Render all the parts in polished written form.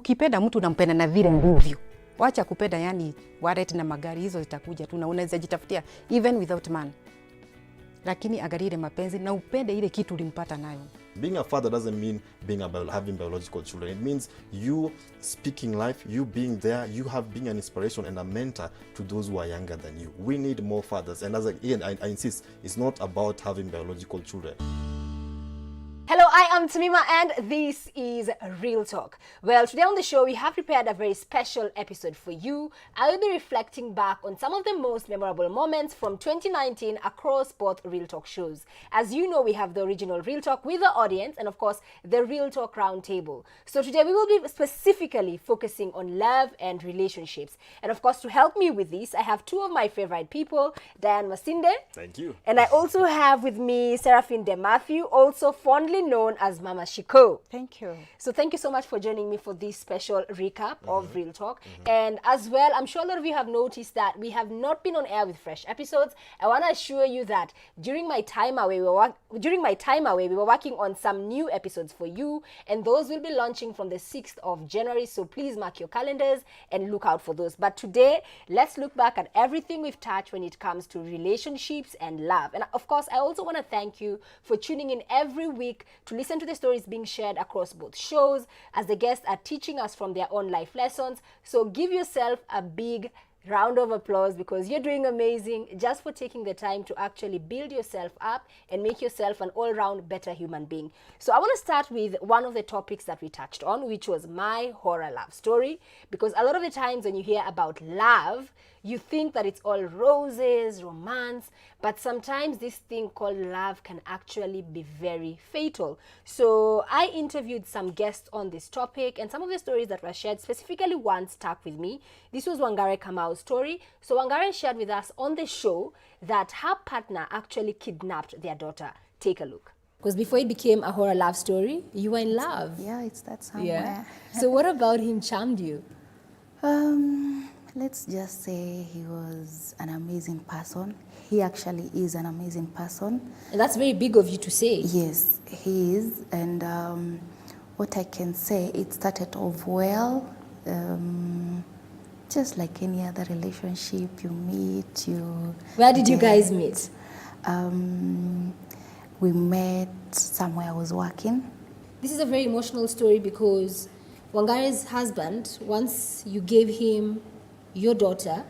ukipenda mtu unampenda na vile ndivyo. Wacha kupenda yani wallet na magari, hizo zitakuja tu na unaweza jitafutia even without man. Lakini angalia ile mapenzi na upende ile kitu ulimpata nayo. Being a father doesn't mean having biological children. It means you speaking life, you being there, you have being an inspiration and a mentor to those who are younger than you. We need more fathers. And as I insist, it's not about having biological children. Hello, I am Tamima and this is Real Talk. Well, today on the show, we have prepared a very special episode for you. I will be reflecting back on some of the most memorable moments from 2019 across both Real Talk shows. As you know, we have the original Real Talk with the audience and of course, the Real Talk Roundtable. So today we will be specifically focusing on love and relationships. And of course, to help me with this, I have two of my favorite people, Diane Masinde. Thank you. And I also have with me Sarafina DeMathew, also fondly known as Mama Shiko. Thank you. So thank you so much for joining me for this special recap of Real Talk. And as well, I'm sure a lot of you have noticed that we have not been on air with fresh episodes. I want to assure you that during my time away, we were working on some new episodes for you, and those will be launching from the 6th of January. So please mark your calendars and look out for those. But today, let's look back at everything we've touched when it comes to relationships and love. And of course, I also want to thank you for tuning in every week to listen to the stories being shared across both shows as the guests are teaching us from their own life lessons. So give yourself a big round of applause because you're doing amazing just for taking the time to actually build yourself up and make yourself an all-round better human being. So I want to start with one of the topics that we touched on, which was my horror love story, because a lot of the times when you hear about love, you think that it's all roses, romance, but sometimes this thing called love can actually be very fatal. So I interviewed some guests on this topic, and some of the stories that were shared, specifically one stuck with me. This was Wangare Kamau's story. So Wangare shared with us on the show that her partner actually kidnapped their daughter. Take a look. Because before it became a horror love story, you were in love. Yeah, it's that somewhere. Yeah. So what about him charmed you? Let's just say he was an amazing person. He actually is an amazing person. And that's very big of you to say. Yes, he is. And what I can say, it started off well. Just like any other relationship, you meet, Where did you guys meet? We met somewhere I was working. This is a very emotional story because Wangare's husband, once you gave him your daughter,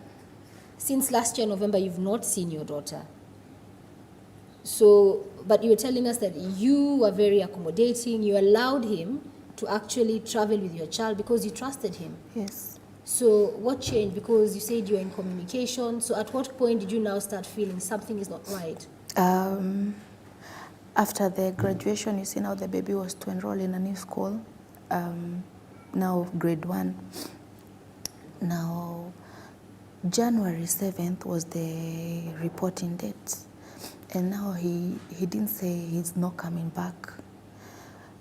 since last year November you've not seen your daughter. So, but you were telling us that you were very accommodating, you allowed him to actually travel with your child because you trusted him. Yes. So what changed? Because you said you're in communication, so at what point did you now start feeling something is not right? After the graduation, you see now the baby was to enroll in a new school, now grade 1. Now, January 7th was the reporting date. And now he didn't say he's not coming back.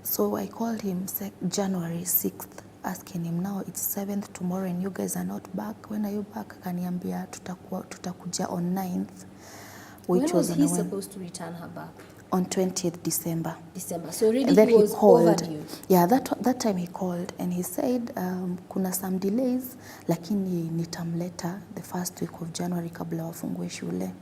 So I called him January 6th, asking him, now it's 7th tomorrow and you guys are not back. When are you back? Akaniambia tutakuja on 9th. When was he supposed to return her back? On 20th December. So really then he was called. over you? Yeah, that time he called and he said, kuna some delays, lakini nitamleta the first week of January kabla wafungue shule.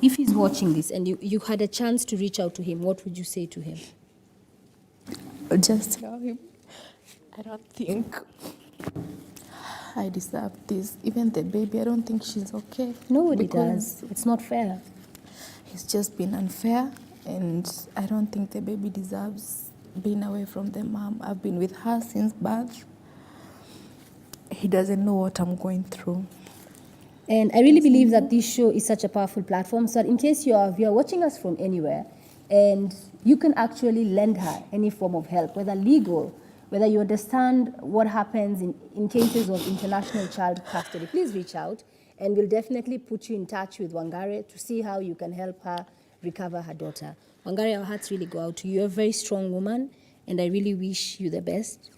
If he's watching this and you had a chance to reach out to him, what would you say to him? Just tell him, I don't think I deserve this. Even the baby, I don't think she's okay. Nobody does. It's not fair. It's just been unfair, and I don't think the baby deserves being away from the mom. I've been with her since birth. He doesn't know what I'm going through. And I really believe that this show is such a powerful platform, so that in case you are watching us from anywhere, and you can actually lend her any form of help, whether legal, whether you understand what happens in cases of international child custody, please reach out and we'll definitely put you in touch with Wangare to see how you can help her recover her daughter. Wangare, our hearts really go out to you. You're a very strong woman and I really wish you the best.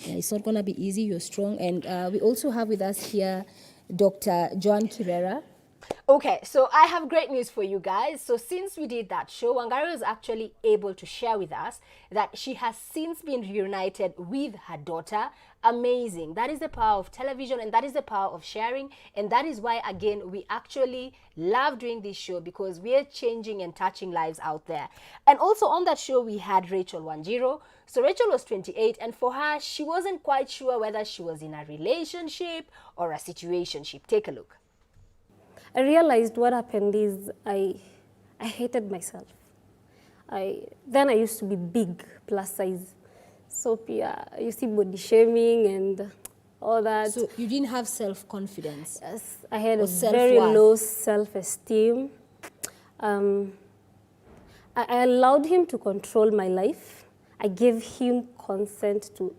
Yeah, it's not going to be easy, you're strong. And we also have with us here Dr. Joan Kirera. Okay, so I have great news for you guys. So since we did that show, Wangari was actually able to share with us that she has since been reunited with her daughter. Amazing. That is the power of television, and that is the power of sharing. And that is why, again, we actually love doing this show, because we are changing and touching lives out there. And also on that show, we had Rachel Wanjiro. So Rachel was 28, and for her, she wasn't quite sure whether she was in a relationship or a situationship. Take a look. I realized what happened is I hated myself. Then I used to be big, plus size. So yeah, you see body shaming and all that. So you didn't have self-confidence? Yes, I had Or a very self-worth? low self-esteem. I allowed him to control my life. I gave him consent to,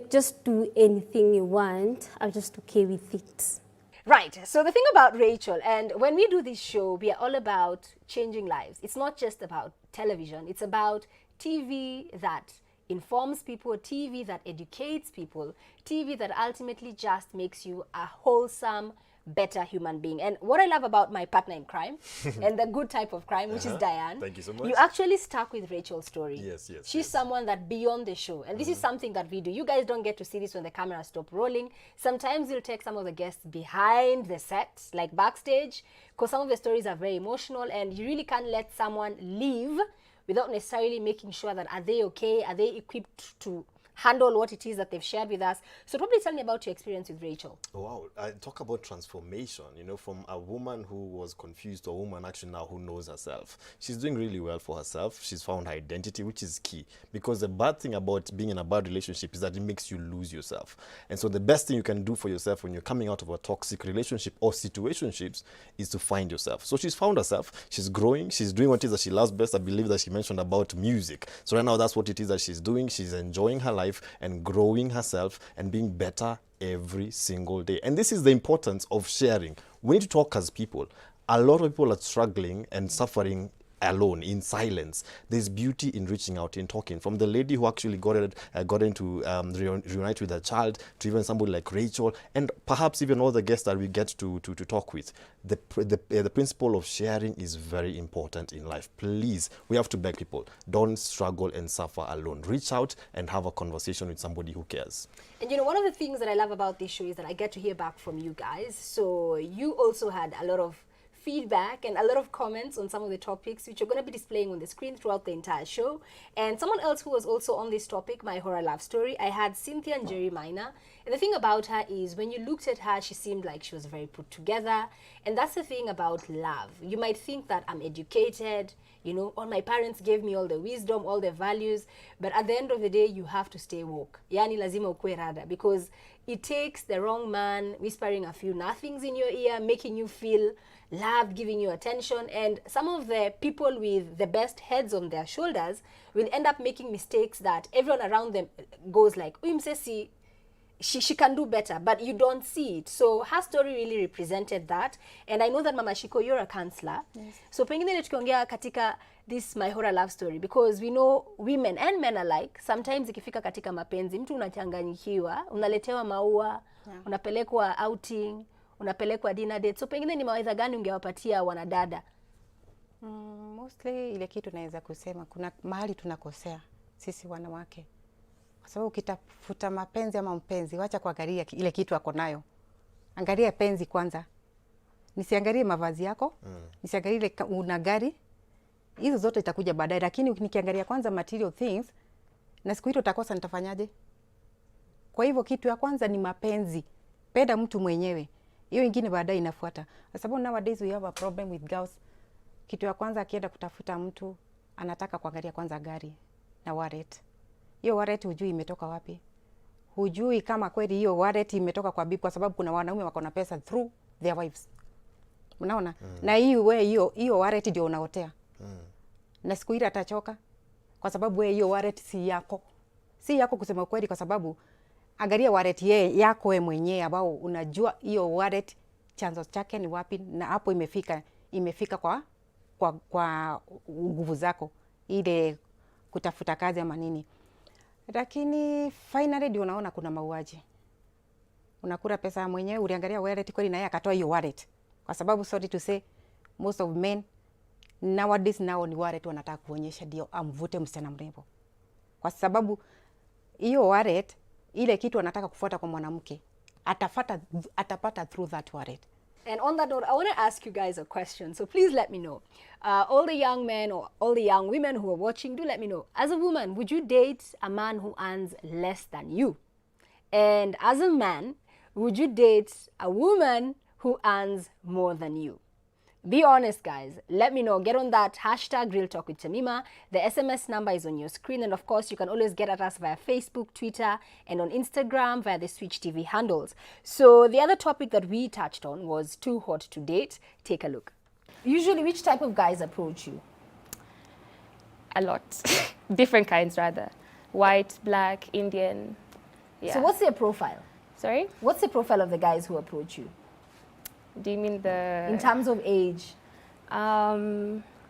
just do anything you want. I'm just okay with it. Right. So the thing about Rachel, and when we do this show, we are all about changing lives. It's not just about television. It's about TV that informs people, TV that educates people, TV that ultimately just makes you a wholesome, better human being. And what I love about my partner in crime and the good type of crime, which is Diane, Thank you so much. you actually stuck with Rachel's story. Yes, yes, She's yes. someone that beyond the show, and this is something that we do. You guys don't get to see this when the cameras stop rolling. Sometimes you'll take some of the guests behind the set, like backstage, because some of the stories are very emotional, and you really can't let someone leave without necessarily making sure that are they okay, are they equipped to handle what it is that they've shared with us. So probably tell me about your experience with Rachel. Oh, wow, I talk about transformation, from a woman who was confused to a woman actually now who knows herself. She's doing really well for herself. She's found her identity, which is key, because the bad thing about being in a bad relationship is that it makes you lose yourself. And so the best thing you can do for yourself when you're coming out of a toxic relationship or situationships is to find yourself. So she's found herself, she's growing, she's doing what it is that she loves best. I believe that she mentioned about music. So right now that's what it is that she's doing. She's enjoying her life and growing herself and being better every single day. And this is the importance of sharing. We need to talk as people. A lot of people are struggling and suffering alone, in silence. There's beauty in reaching out, in talking. From the lady who actually got into reunite with her child, to even somebody like Rachel, and perhaps even all the guests that we get to talk with. The principle of sharing is very important in life. Please, we have to beg people, don't struggle and suffer alone. Reach out and have a conversation with somebody who cares. And one of the things that I love about this show is that I get to hear back from you guys. So you also had a lot of feedback and a lot of comments on some of the topics, which you're going to be displaying on the screen throughout the entire show. And someone else who was also on this topic, my horror love story, I had Cynthia and Jerry Minor. And the thing about her is when you looked at her, she seemed like she was very put together. And that's the thing about love. You might think that I'm educated, all my parents gave me all the wisdom, all the values, but at the end of the day, you have to stay woke. Yani lazima ukue rada, because it takes the wrong man whispering a few nothings in your ear, making you feel loved, giving you attention, and some of the people with the best heads on their shoulders will end up making mistakes that everyone around them goes like, Msesi, she can do better, but you don't see it. So her story really represented that. And I know that Mama Shiko, you're a counselor. Yes. So pengine tukiongea katika this my horror love story, because we know women and men alike, sometimes ikifika katika mapenzi, mtu unachanganyikiwa, unaletewa maua, unapelekwa outing, unapelekwa dinner date. So pengine ni mawaidha gani ungewapatia wanadada? Mostly ile kitu naweza kusema, kuna mahali tunakosea sisi wanawake. Kwa sababu ukitafuta mapenzi ama mpenzi, wacha kuangalia ile kitu ako nayo. Angalia penzi kwanza. Nisiangalie mavazi yako, nisiangalie ile una gari. Hizo zote itakuja baadaye, lakini nikiangalia kwanza material things, na siku hiyo utakosa nitafanyaje? Kwa hivyo kitu ya kwanza ni mapenzi. Penda mtu mwenyewe. Hiyo ingine baadaye inafuata. Kwa sababu nowadays we have a problem with girls. Kitu ya kwanza akienda kutafuta mtu, anataka kuangalia kwanza gari na wallet. Hiyo wallet hujui imetoka wapi. Hujui kama kweli hiyo wallet imetoka kwa bibi, kwa sababu kuna wanaume wako na pesa through their wives. Unaona? Na hiyo wallet ndio unaotea. Na siku ile atachoka, kwa sababu hiyo wallet si yako. Si yako kusema kweli, kwa sababu angalia wallet yako wewe mwenyewe, ambao unajua hiyo wallet chanzo chake ni wapi, na hapo imefika kwa nguvu zako ile kutafuta kazi ama nini. Lakini finally ndio unaona kuna mauaji. Unakula pesa mwenyewe, uliangalia wallet kweli, na yeye akatoa hiyo wallet. kwa sababu sorry to say most of men nowadays nao ni wale tu wanataka kuonyesha ndio amvute msichana mrembo, kwa sababu hiyo wallet, ile kitu anataka kufuata kwa mwanamke atapata through that wallet. And on that note, I want to ask you guys a question. So please let me know. All the young men or all the young women who are watching, do let me know. As a woman, would you date a man who earns less than you? And as a man, would you date a woman who earns more than you? Be honest, guys. Let me know. Get on that hashtag Real Talk with Tamima. The SMS number is on your screen. And of course, you can always get at us via Facebook, Twitter, and on Instagram via the Switch TV handles. So the other topic that we touched on was too hot to date. Take a look. Usually, which type of guys approach you? A lot. Different kinds, rather. White, black, Indian. Yeah. So what's their profile? Sorry? What's the profile of the guys who approach you? Do you mean the... In terms of age?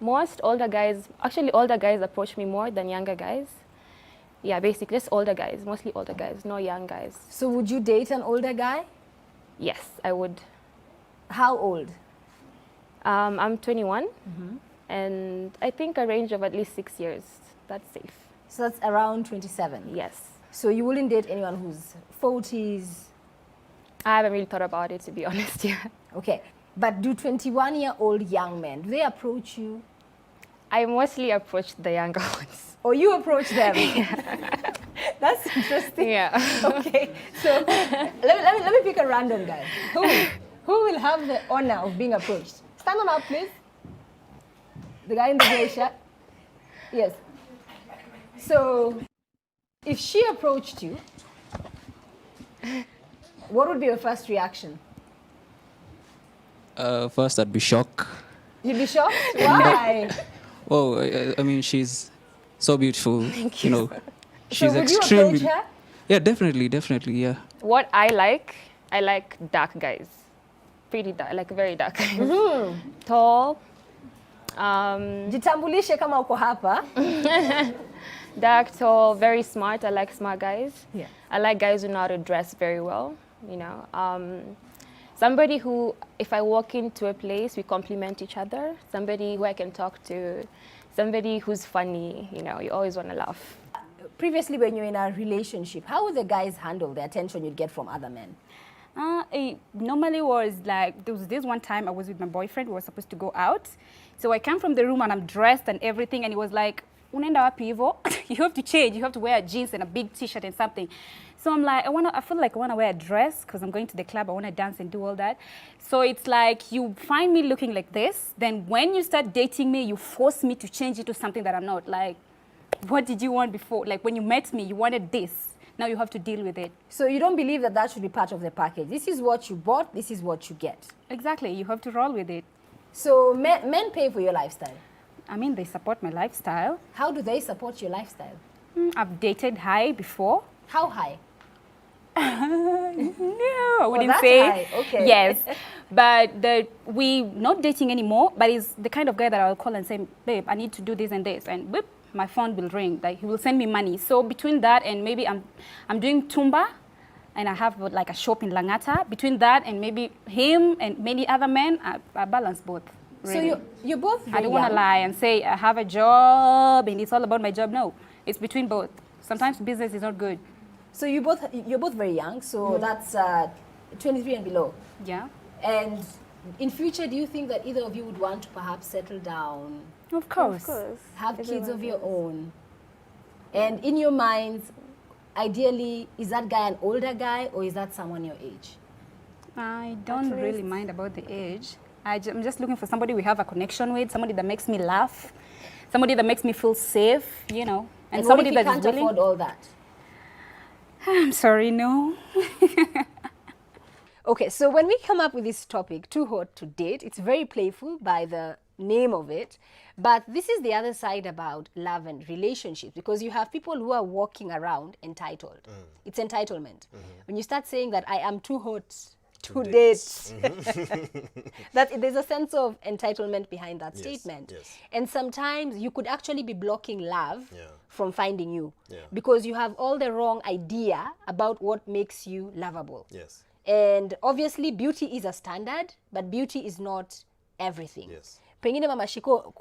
Most older guys, actually older guys approach me more than younger guys. Yeah, basically just older guys, mostly older guys, no young guys. So would you date an older guy? Yes, I would. How old? I'm 21, and I think a range of at least 6 years. That's safe. So that's around 27? Yes. So you wouldn't date anyone who's 40s? I haven't really thought about it, to be honest, yeah. Okay, but do 21-year-old young men, do they approach you? I mostly approach the younger ones. Or you approach them? That's interesting. Yeah. Okay, so let me pick a random guy. Who will have the honor of being approached? Stand on up, please. The guy in the gray shirt. Yes. So, if she approached you, what would be your first reaction? First, I'd be shocked. You'd be shocked? Why? Oh, I mean, she's so beautiful. Thank you. You know, she's So would you extremely. approach her? Yeah, definitely, yeah. What I like dark guys. Pretty dark, like very dark guys. Tall. Jitambulishe kama uko hapa. Dark, tall, very smart. I like smart guys. Yeah. I like guys who know how to dress very well, you know. Somebody who, if I walk into a place, we complement each other. Somebody who I can talk to. Somebody who's funny, you know, you always want to laugh. Previously, when you're in a relationship, how would the guys handle the attention you'd get from other men? It normally was like, there was this one time I was with my boyfriend, we were supposed to go out. So I come from the room and I'm dressed and everything, and he was like, unaenda wapi hivo? You have to change, you have to wear jeans and a big t-shirt and something. So I'm like, I feel like I want to wear a dress because I'm going to the club, I want to dance and do all that. So it's like, you find me looking like this, then when you start dating me, you force me to change into something that I'm not. Like, what did you want before? Like when you met me, you wanted this. Now you have to deal with it. So you don't believe that that should be part of the package? This is what you bought, this is what you get. Exactly, you have to roll with it. So men pay for your lifestyle. I mean, they support my lifestyle. How do they support your lifestyle? I've dated high before. How high? No, I wouldn't that's say. high. Okay. Yes, but we not dating anymore. But he's the kind of guy that I'll call and say, babe, I need to do this and this, and whip, my phone will ring. Like he will send me money. So between that and maybe I'm doing Tumba, and I have like a shop in Langata. Between that and maybe him and many other men, I balance both. Really. So you're both very I don't want to young. lie and say I have a job and it's all about my job. No, it's between both. Sometimes business is not good. So you're both very young. So that's 23 and below. Yeah. And in future, do you think that either of you would want to perhaps settle down, Of course. Of course. have kids of your own? And in your minds, ideally, is that guy an older guy or is that someone your age? I don't really mind about the age. I'm just looking for somebody we have a connection with, somebody that makes me laugh, somebody that makes me feel safe, you know, And somebody what if you that can't is willing. afford all that? I'm sorry, no. Okay, so when we come up with this topic, too hot to date, it's very playful by the name of it. But this is the other side about love and relationships, because you have people who are walking around entitled. It's entitlement. When you start saying that I am too hot to date, that there's a sense of entitlement behind that statement. Yes. And sometimes you could actually be blocking love from finding you Yeah. because you have all the wrong idea about what makes you lovable. Yes. And obviously beauty is a standard, but beauty is not everything. Yes. Pengine Mama Shiko,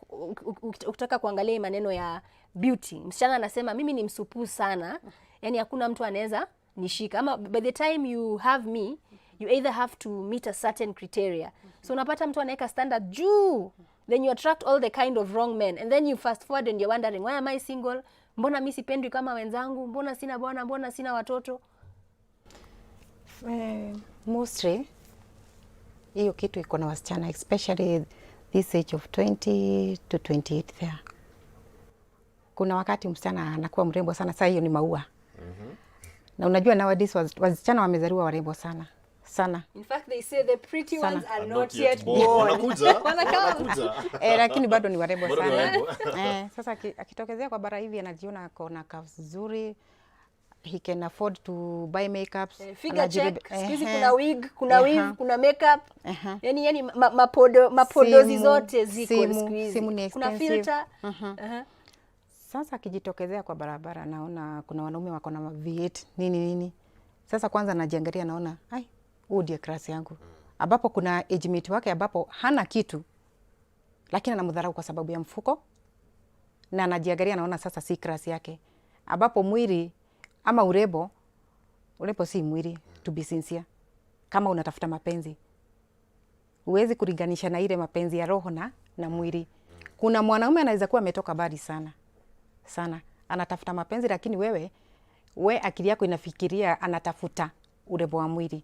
ukitaka kuangalia maneno ya beauty, msichana anasema mimi ni msupu sana, yani hakuna mtu anaweza nishika. Ama by the time you have me, you either have to meet a certain criteria. So unapata mtu anaweka standard juu, then you attract all the kind of wrong men, and then you fast forward and you're wondering, why am I single? Mbona mimi sipendwi kama wenzangu? Mbona sina bwana? Mbona sina watoto? Mostly hiyo kitu iko na wasichana, especially this age of 20 to 28 there. Kuna wakati msichana anakuwa mrembo sana, sasa hiyo ni maua. Na unajua nowadays wasichana wamezaliwa warembo sana sana. In fact, they say the pretty Sana. ones are Are not yet born. Wanakuja. Lakini bado ni warembo Bado ni sana. warembo. Sasa akitokezea kwa bara hivi anajiona akona kazi nzuri. He can afford to buy makeups. Figure check. Siku kuna wig, kuna weave, kuna makeup. Yani mapodozi zote ziko siku hizi. Simu ni Kuna expensive. filter. Sasa akijitokezea kwa barabara naona kuna wanaume wako na V8 nini. Sasa kwanza najiangalia naona huyu ndiye class yangu. Ambapo kuna age mate wake ambapo hana kitu lakini anamdharau kwa sababu ya mfuko. Na anajiangalia naona sasa si class yake. Ambapo mwili ama urembo si mwili, to be sincere. Kama unatafuta mapenzi, huwezi kulinganisha na ile mapenzi ya roho na mwili. Kuna mwanaume anaweza kuwa ametoka mbali sana. Anatafuta mapenzi lakini wewe akili yako inafikiria anatafuta urembo wa mwili.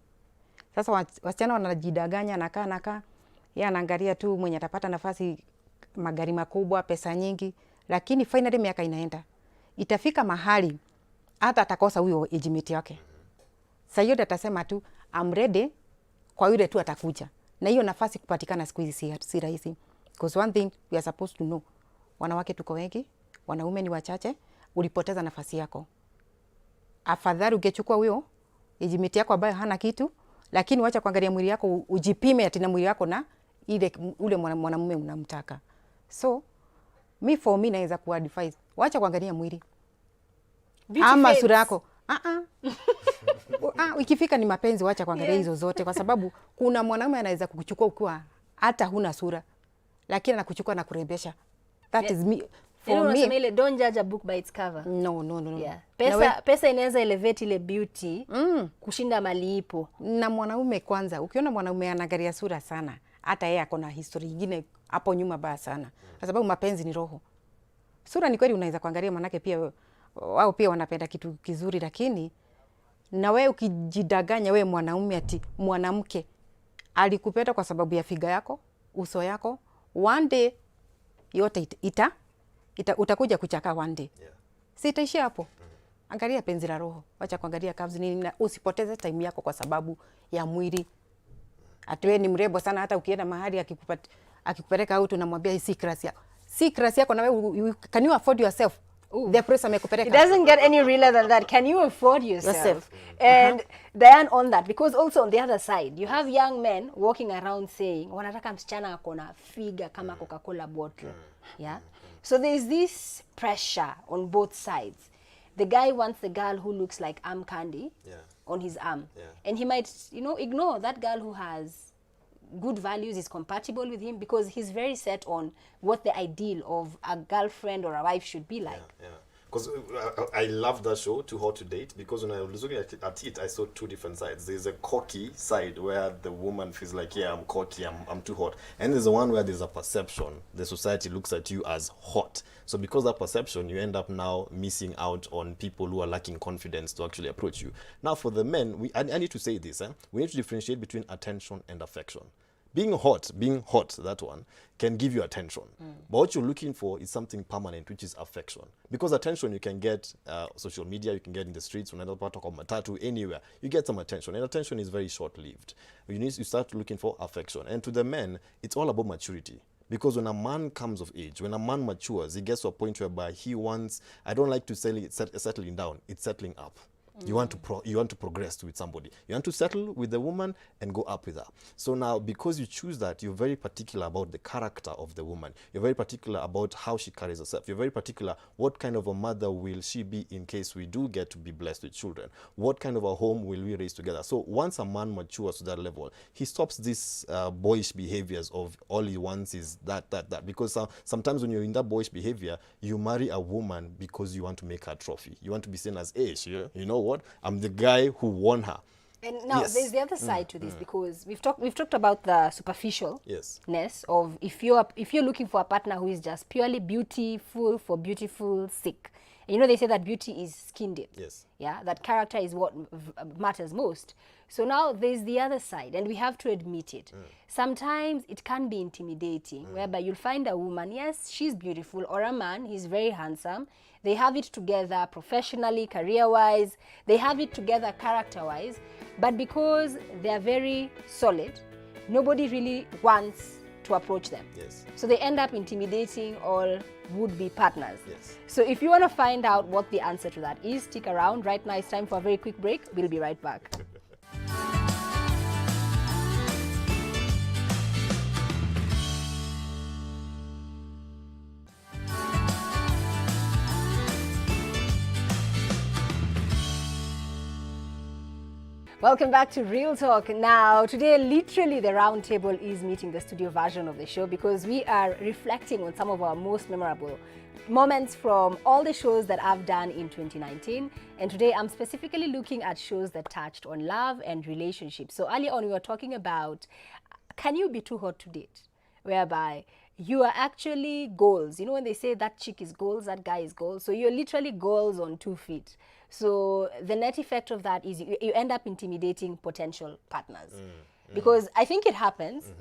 Sasa wasichana wanajidanganya, nakaa yeye anaangalia tu mwenye atapata nafasi, magari makubwa, pesa nyingi, lakini finally miaka inaenda. Itafika mahali hata atakosa huyo age mate yake. Sasa yeye atasema tu I'm ready kwa yule tu atakuja. Na hiyo nafasi kupatikana siku hizi si rahisi. Because one thing we are supposed to know, wanawake tuko wengi, wanaume ni wachache, ulipoteza nafasi yako. Afadhali ungechukua huyo age mate yako ambaye hana kitu, lakini wacha kuangalia mwili yako, ujipime ati na mwili yako na ule mwanamume unamtaka. So for me naweza kuadvise, wacha kuangalia mwili. Ama sura yako. Ikifika ni mapenzi, wacha kuangalia hizo zote, kwa sababu kuna mwanamume anaweza kukuchukua ukiwa hata huna sura, lakini anakuchukua na kurembesha. That is me. For me, ile don't judge a book by its cover. No. Yeah. Pesa inaweza elevate ile beauty kushinda malipo. Na mwanaume kwanza, ukiona mwanaume anaangalia sura sana, hata yeye akona history nyingine hapo nyuma baya sana. Kwa sababu mapenzi ni roho. Sura ni kweli unaweza kuangalia, manake pia wao pia wanapenda kitu kizuri, lakini na wewe ukijidanganya wewe mwanaume ati mwanamke alikupenda kwa sababu ya figa yako, uso yako, one day yote utakuja kuchaka one day. Sitaishia hapo. Angalia penzi la roho. Wacha kuangalia curves nini, na usipoteze time yako kwa sababu ya mwili. Atiwe ni mrembo sana, hata ukienda mahali akikupeleka au tunamwambia si class yako. Si class yako, na wewe can you afford yourself? The price amekupeleka. It doesn't get any realer than that. Can you afford yourself? And Diane, on that, because also on the other side, you have young men walking around saying, wanataka msichana akona figure kama Coca-Cola bottle. Yeah? So there's this pressure on both sides. The guy wants the girl who looks like arm candy on his arm. And he might, ignore that girl who has good values, is compatible with him, because he's very set on what the ideal of a girlfriend or a wife should be like. Because I love that show, Too Hot to Date, because when I was looking at it, I saw two different sides. There's a cocky side where the woman feels like, I'm cocky, I'm too hot. And there's the one where there's a perception. The society looks at you as hot. So because of that perception, you end up now missing out on people who are lacking confidence to actually approach you. Now for the men, I need to say this, we need to differentiate between attention and affection. Being hot, that one, can give you attention. But what you're looking for is something permanent, which is affection. Because attention you can get social media, you can get in the streets, when talk about matatu, anywhere. You get some attention, and attention is very short-lived. You start looking for affection. And to the men, it's all about maturity. Because when a man comes of age, when a man matures, he gets to a point whereby he wants, I don't like to say settling down, it's settling up. You want to progress with somebody. You want to settle with the woman and go up with her. So now, because you choose that, you're very particular about the character of the woman. You're very particular about how she carries herself. You're very particular what kind of a mother will she be in case we do get to be blessed with children. What kind of a home will we raise together? So once a man matures to that level, he stops these boyish behaviors of all he wants is that. Because sometimes when you're in that boyish behavior, you marry a woman because you want to make her a trophy. You want to be seen as, hey, you know what? I'm the guy who won her. And now there's the other side to this, because we've talked about the superficialness of if you're looking for a partner who is just purely beautiful for beautiful sake. And you know, they say that beauty is skin deep. Yes. Yeah, that character is what matters most. So now there's the other side, and we have to admit it. Sometimes it can be intimidating, whereby you'll find a woman, yes, she's beautiful, or a man, he's very handsome. They have it together professionally, career-wise. They have it together character-wise. But because they're very solid, nobody really wants to approach them. Yes. So they end up intimidating all would-be partners. Yes. So if you want to find out what the answer to that is, stick around. Right now it's time for a very quick break. We'll be right back. Welcome back to Real Talk. Now, today, literally, the round table is meeting the studio version of the show because we are reflecting on some of our most memorable moments from all the shows that I've done in 2019. And today, I'm specifically looking at shows that touched on love and relationships. So earlier on, we were talking about, can you be too hot to date? Whereby you are actually goals. You know, when they say that chick is goals, that guy is goals. So you're literally goals on 2 feet. So the net effect of that is you end up intimidating potential partners. Because I think it happens.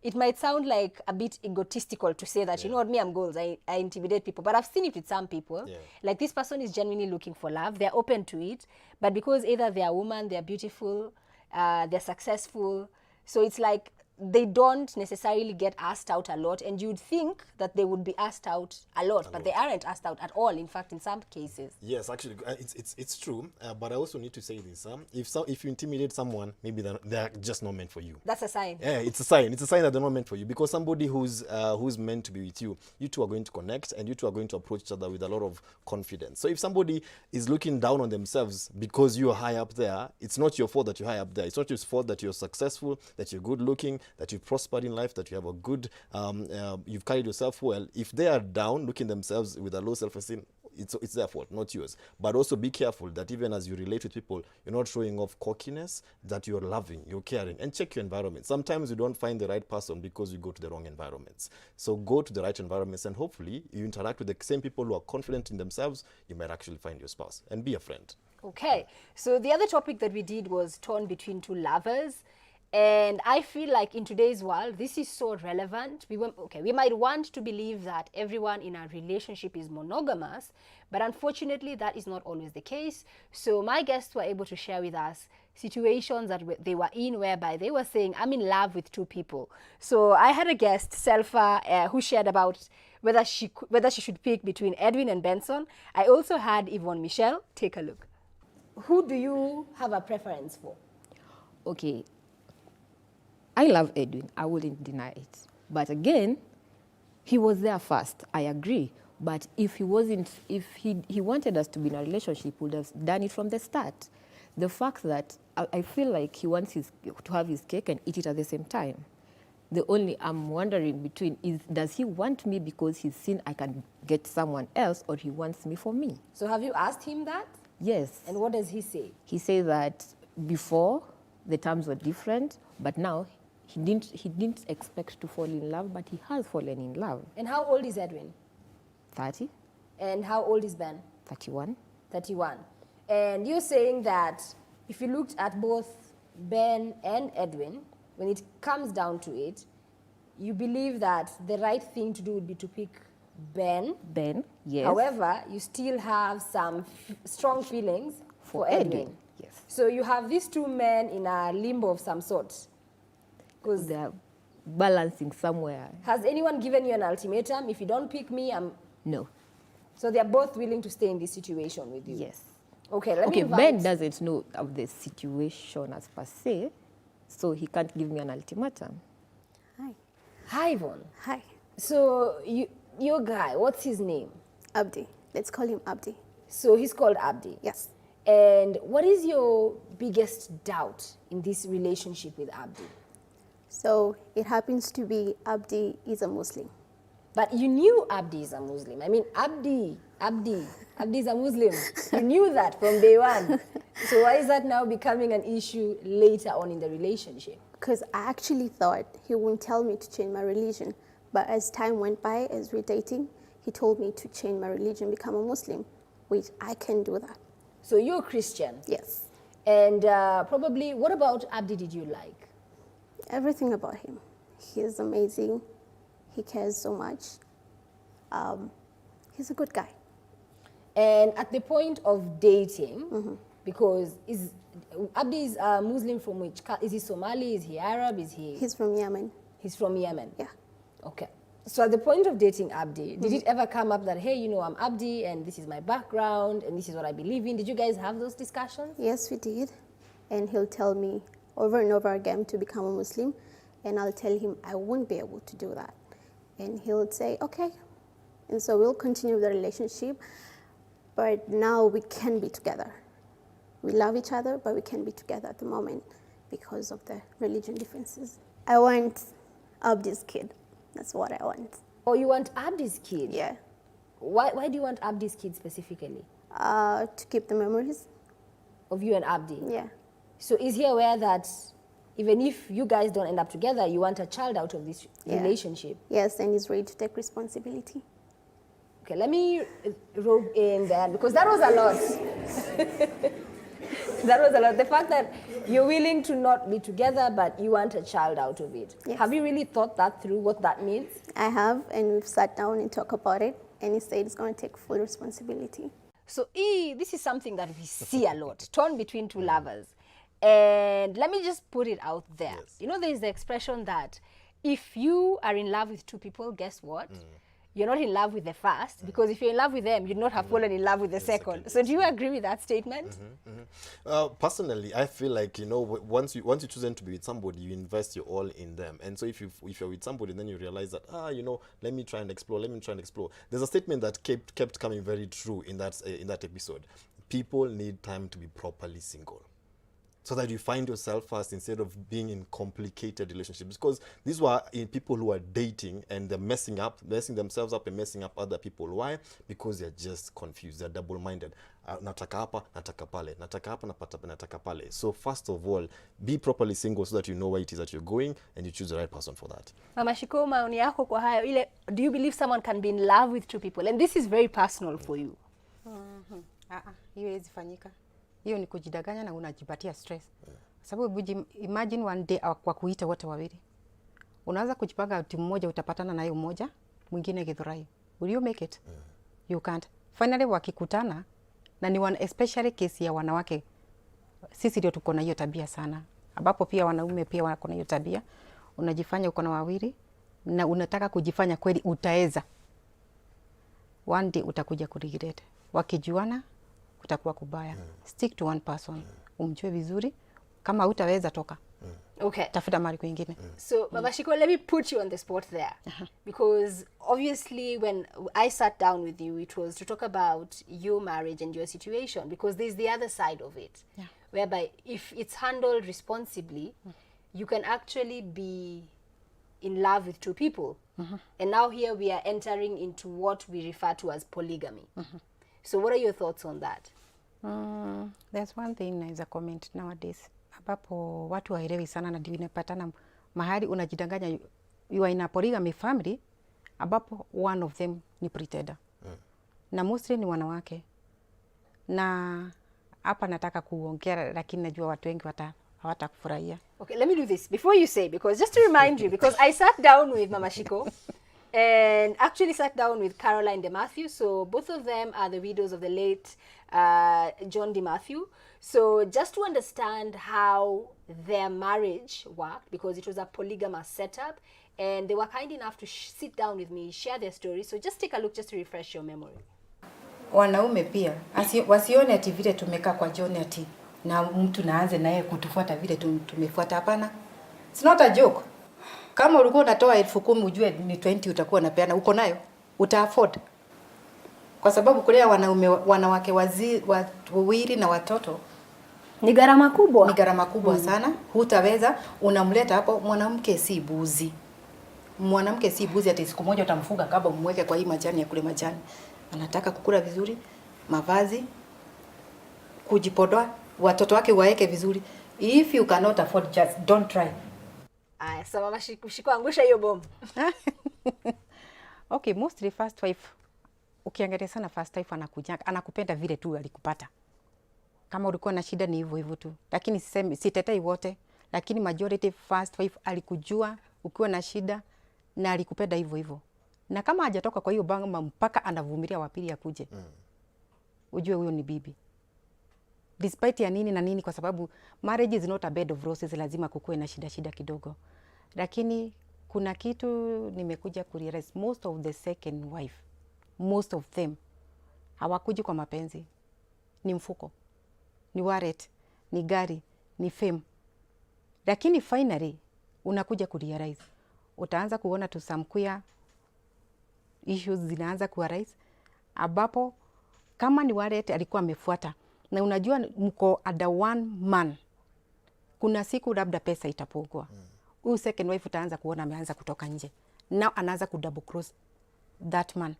It might sound like a bit egotistical to say that, you know what, me, I'm goals. I intimidate people. But I've seen it with some people. Like, this person is genuinely looking for love. They're open to it. But because either they're a woman, they're beautiful, they're successful. So it's like they don't necessarily get asked out a lot, and you'd think that they would be asked out a lot, but they aren't asked out at all. In fact, in some cases. Yes, actually, it's true. But I also need to say this: if you intimidate someone, maybe they're just not meant for you. That's a sign. Yeah, it's a sign. It's a sign that they're not meant for you, because somebody who's meant to be with you, you two are going to connect, and you two are going to approach each other with a lot of confidence. So if somebody is looking down on themselves because you're high up there, it's not your fault that you're high up there. It's not your fault that you're successful, that you're good looking, that you've prospered in life, that you have a good, you've carried yourself well. If they are down, looking themselves with a low self-esteem, it's their fault, not yours. But also be careful that even as you relate with people, you're not showing off cockiness, that you're loving, you're caring, and check your environment. Sometimes you don't find the right person because you go to the wrong environments. So go to the right environments, and hopefully you interact with the same people who are confident in themselves. You might actually find your spouse, and be a friend. Okay, so the other topic that we did was torn between two lovers. And I feel like in today's world, this is so relevant. We might want to believe that everyone in a relationship is monogamous, but unfortunately, that is not always the case. So my guests were able to share with us situations that they were in, whereby they were saying, I'm in love with 2 people. So I had a guest, Selfa, who shared about whether she should pick between Edwin and Benson. I also had Yvonne Michelle. Take a look. Who do you have a preference for? Okay. I love Edwin, I wouldn't deny it. But again, he was there first, I agree. But if he wanted us to be in a relationship, he would have done it from the start. The fact that I feel like he wants to have his cake and eat it at the same time. The only I'm wondering between is, does he want me because he's seen I can get someone else, or he wants me for me? So have you asked him that? Yes. And what does he say? He says that before the terms were different, but now he didn't expect to fall in love, but he has fallen in love. And how old is Edwin? 30. And how old is Ben? 31. 31. And you're saying that if you looked at both Ben and Edwin, when it comes down to it, you believe that the right thing to do would be to pick Ben. Ben, yes. However, you still have some strong feelings for Edwin. Yes. So you have these 2 men in a limbo of some sort. Because they're balancing somewhere. Has anyone given you an ultimatum? If you don't pick me, I'm... No. So they're both willing to stay in this situation with you? Yes. Okay, let me Okay, invite... Ben doesn't know of the situation as per se, so he can't give me an ultimatum. Hi. Hi, Yvonne. Hi. So, your guy, what's his name? Abdi. Let's call him Abdi. So, he's called Abdi. Yes. And what is your biggest doubt in this relationship with Abdi? So it happens to be Abdi is a Muslim. But you knew Abdi is a Muslim. I mean, Abdi is a Muslim. You knew that from day one. So why is that now becoming an issue later on in the relationship? Because I actually thought he wouldn't tell me to change my religion. But as time went by, as we're dating, he told me to change my religion, become a Muslim, which I can do that. So you're a Christian? Yes. And probably, what about Abdi did you like? Everything about him. He is amazing. He cares so much. He's a good guy. And at the point of dating, because Abdi is a Muslim from which? Is he Somali? Is he Arab? Is he? He's from Yemen. He's from Yemen? Yeah. Okay. So at the point of dating Abdi, did it ever come up that, hey, you know, I'm Abdi and this is my background and this is what I believe in? Did you guys have those discussions? Yes, we did. And he'll tell me over and over again to become a Muslim. And I'll tell him I won't be able to do that. And he'll say, okay. And so we'll continue the relationship. But now we can be together. We love each other, but we can't be together at the moment because of the religion differences. I want Abdi's kid. That's what I want. Oh, you want Abdi's kid? Yeah. Why do you want Abdi's kid specifically? To keep the memories. Of you and Abdi? Yeah. So is he aware that even if you guys don't end up together, you want a child out of this relationship? Yes, and he's ready to take responsibility. Okay, let me rope in there because that was a lot. That was a lot. The fact that you're willing to not be together, but you want a child out of it. Yes. Have you really thought that through, what that means? I have, and we've sat down and talked about it, and he said he's going to take full responsibility. So this is something that we see a lot, torn between two lovers. And let me just put it out there. Yes. You know, there's the expression that if you are in love with two people, guess what? You're not in love with the first, because if you're in love with them, you'd not have fallen in love with the second. So do you agree with that statement? Personally, I feel like, you know, once you choose to be with somebody, you invest your all in them. And so if you're with somebody, then you realize that, you know, let me try and explore. There's a statement that kept coming very true in that episode. People need time to be properly single, so that you find yourself first instead of being in complicated relationships. Because these were people who are dating and they're messing themselves up and messing up other people. Why? Because they're just confused. They're double-minded. Nataka hapa, nataka pale. Nataka hapa, nataka pale. So first of all, be properly single so that you know where it is that you're going and you choose the right person for that. Mama Shiko, maoni yako kwa hayo, do you believe someone can be in love with two people? And this is very personal for you. Hiyo haiwezi fanyika. Hiyo ni kujidanganya na unajipatia stress. Sababu imagine one day kwa kuita wote wawili. Unaanza kujipanga timu moja utapatana na hiyo moja, mwingine Githurai. Will you make it? You can't. Finally wakikutana na ni especially case ya wanawake. Sisi ndio tuko na hiyo tabia sana. Ambapo pia wanaume pia wako na hiyo tabia. Unajifanya uko na wawili na unataka kujifanya kweli utaeza. One day utakuja kuregret. Wakijuana kutakuwa kubaya. Stick to one person. Umjue vizuri. Kama hutaweza toka. Okay. Tafuta mahali kwingine. So, Mama Shiko, let me put you on the spot there. Because obviously when I sat down with you, it was to talk about your marriage and your situation. Because there's the other side of it. Yeah. Whereby if it's handled responsibly, you can actually be in love with two people. And now here we are entering into what we refer to as polygamy. So what are your thoughts on that? There's one thing naweza comment nowadays. Ambapo watu waelewi sana na ndio inapatana mahali unajidanganya you are in a polygamy family ambapo one of them ni pretender. Na mostly ni wanawake. Na hapa nataka kuongea lakini najua watu wengi hawatakufurahia. Okay, let me do this before you say, because just to remind you, because I sat down with Mama Shiko and actually sat down with Caroline DeMathew. So both of them are the widows of the late John DeMathew. So just to understand how their marriage worked, because it was a polygamous setup, and they were kind enough to sit down with me, share their story. So just take a look just to refresh your memory. wanaume pia wasione ati vile tumekaa kwa John ati na mtu naanze naye kutufuata vile tumefuata. Hapana, it's not a joke. Kama ulikuwa unatoa 10,000 ujue ni 20 utakuwa unapeana, uko nayo, uta afford. Kwa sababu kulea wanawake wawili na watoto ni gharama kubwa. Ni gharama kubwa sana. Hutaweza, unamleta hapo. Mwanamke si buzi. Mwanamke si buzi ati siku moja utamfunga kaba umweke kwa hii majani ya kule majani. Anataka kukula vizuri, mavazi, kujipodoa, watoto wake waeke vizuri. If you cannot afford, just don't try. Aya, sasa mama shikuangusha hiyo bomu. Okay, mostly first wife. Ukiangalia sana first wife anakupenda vile tu alikupata. Kama ulikuwa na shida ni hivyo hivyo tu. Lakini sitetei wote, lakini majority first wife alikujua ukiwa na shida na alikupenda hivyo hivyo. Na kama hajatoka kwa hiyo banga mpaka anavumilia wa pili akuje. Ujue huyo ni bibi. Despite ya nini na nini, kwa sababu marriage is not a bed of roses, lazima kukue na shida kidogo. Lakini kuna kitu nimekuja kurealize, most of the second wife, most of them hawakuji kwa mapenzi. Ni mfuko, ni wallet, ni gari, ni fame. Lakini finally unakuja kurealize, utaanza kuona tusamkuya issues zinaanza kuarise, ambapo kama ni wallet alikuwa amefuata, na unajua mko ada one man, kuna siku labda pesa itapungua. Huyu second wife utaanza kuona ameanza kutoka nje. Now anaanza ku double cross that man.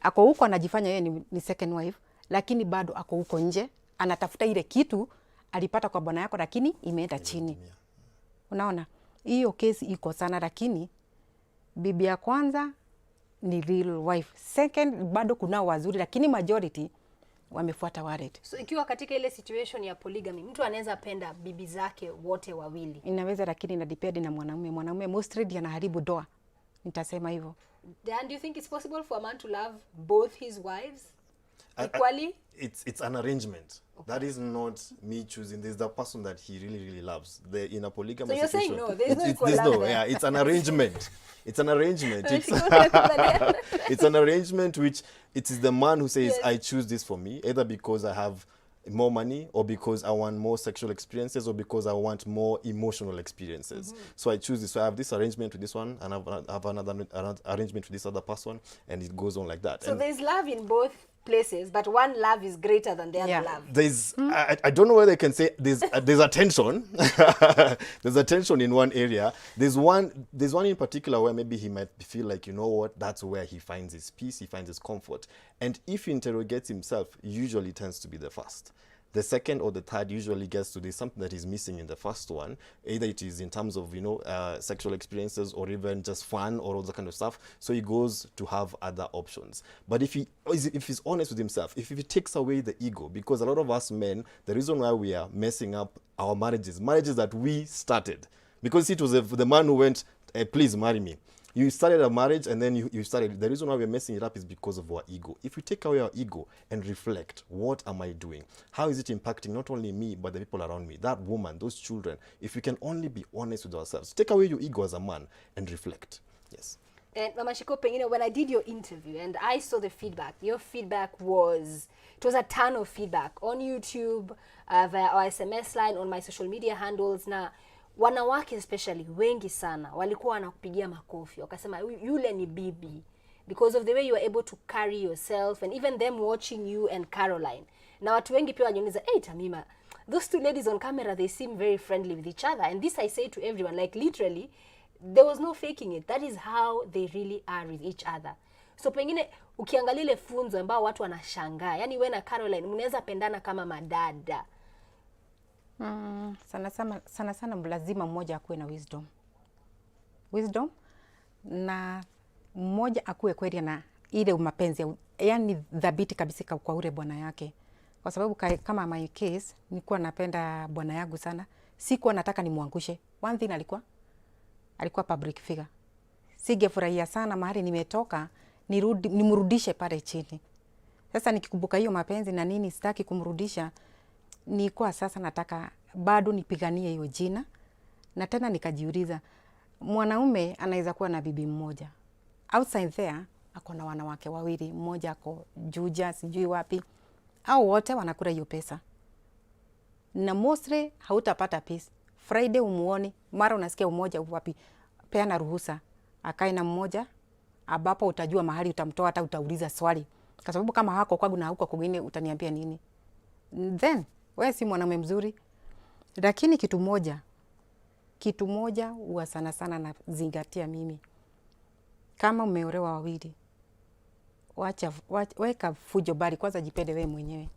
Ako huko anajifanya yeye ni second wife, lakini bado ako huko nje anatafuta ile kitu alipata kwa bwana yako, lakini imeenda chini. Unaona? Hiyo kesi iko sana, lakini bibi ya kwanza ni real wife. Second bado kuna wazuri, lakini majority wamefuata wallet. So ikiwa katika ile situation ya polygamy, mtu anaweza penda bibi zake wote wawili. Inaweza, lakini ina depend na mwanamume. Mwanamume mostly anaharibu doa. Nitasema hivyo. Dan, do you think it's possible for a man to love both his wives equally? It's an arrangement. Okay. That is not me choosing. There's the person that he really loves. In a polygamous situation. So you're saying no, there's no love. Yeah, it's an arrangement. It's an arrangement. It's an arrangement which it is the man who says, yes, I choose this for me, either because I have more money, or because I want more sexual experiences, or because I want more emotional experiences. So I choose this. So I have this arrangement with this one, and I have another arrangement with this other person, and it goes on like that. So there's love in both places, but one love is greater than the other love. There's I don't know whether I can say there's a tension. There's a tension in one area. There's one in particular where maybe he might feel like, you know what, that's where he finds his peace, he finds his comfort. And if he interrogates himself, usually tends to be the first. The second or the third usually gets to this something that is missing in the first one. Either it is in terms of, sexual experiences, or even just fun, or all that kind of stuff. So he goes to have other options. But if he's honest with himself, if he takes away the ego, because a lot of us men, the reason why we are messing up our marriages that we started, because it was the man who went, please marry me. You started a marriage, and then you started. The reason why we're messing it up is because of our ego. If we take away our ego and reflect, what am I doing? How is it impacting not only me, but the people around me? That woman, those children. If we can only be honest with ourselves, take away your ego as a man and reflect. Yes. And Mama Shiko, when I did your interview and I saw the feedback, your feedback was a ton of feedback on YouTube, via our SMS line, on my social media handles. Now, wanawake especially wengi sana walikuwa wanakupigia makofi, wakasema yule ni bibi, because of the way you are able to carry yourself, and even them watching you and Caroline. Na watu wengi pia wanyoniza, hey Tamima, those two ladies on camera, they seem very friendly with each other. And this I say to everyone, like literally, there was no faking it. That is how they really are with each other. So pengine ukiangalia ile funzo ambao watu wanashangaa, yani wewe na Caroline mnaweza pendana kama madada. Sana sana lazima mmoja akuwe na wisdom, na mmoja akuwe kweli na ile mapenzi, yani dhabiti kabisa kwa ule bwana yake. Kwa sababu kama my case, nilikuwa napenda bwana yangu sana, sikuwa nataka nimwangushe. One thing alikuwa public figure. Singefurahia sana mahali nimetoka nimrudishe pale chini. Sasa nikikumbuka hiyo mapenzi na nini, sitaki kumrudisha. Nilikuwa sasa nataka bado nipiganie hiyo jina. Na tena nikajiuliza, mwanaume anaweza kuwa na bibi mmoja. Outside there ako na wanawake wawili, mmoja ako Juja sijui wapi, au wote wanakula hiyo pesa, na mostly hautapata peace. Friday umuoni, mara unasikia umoja wapi, peana ruhusa akae na mmoja, ambapo utajua mahali utamtoa, hata utauliza swali, kwa sababu kama hako kwangu na huko kwingine utaniambia nini? Then wewe si mwanamume mzuri. Lakini kitu moja huwa sana sana nazingatia mimi, kama umeolewa wawili, weka fujo bali, kwanza jipende wewe mwenyewe,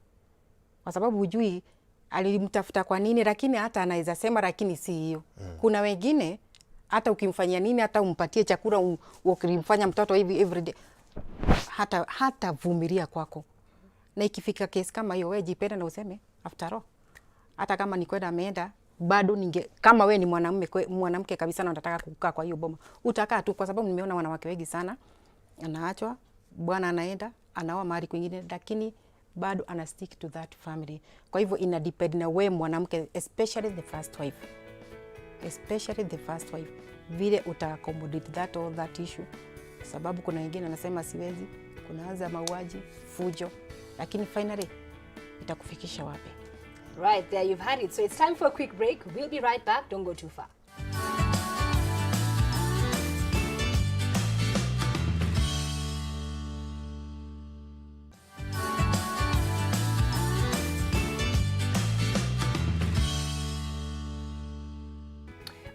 kwa sababu hujui alimtafuta kwa nini, lakini hata anaweza sema lakini si hiyo. Kuna wengine hata ukimfanyia nini, hata umpatie chakula, ukimfanya mtoto hivi everyday, hata vumilia kwako. Na ikifika kesi kama hiyo, wewe jipende na useme after all, hata kama ni kwenda ameenda, bado kama wewe ni mwanamke kabisa na unataka kukaa kwa hiyo boma, utakaa tu, kwa sababu nimeona wanawake wengi sana anaachwa, bwana anaenda anaoa mahali kwingine, lakini bado ana stick to that family. Kwa hivyo ina depend na wewe mwanamke, especially the first wife, vile uta accommodate all that issue, sababu kuna wengine anasema siwezi, kunaanza mauaji, fujo, lakini finally itakufikisha wapi? Right, there you've had it. So it's time for a quick break. We'll be right back. Don't go too far.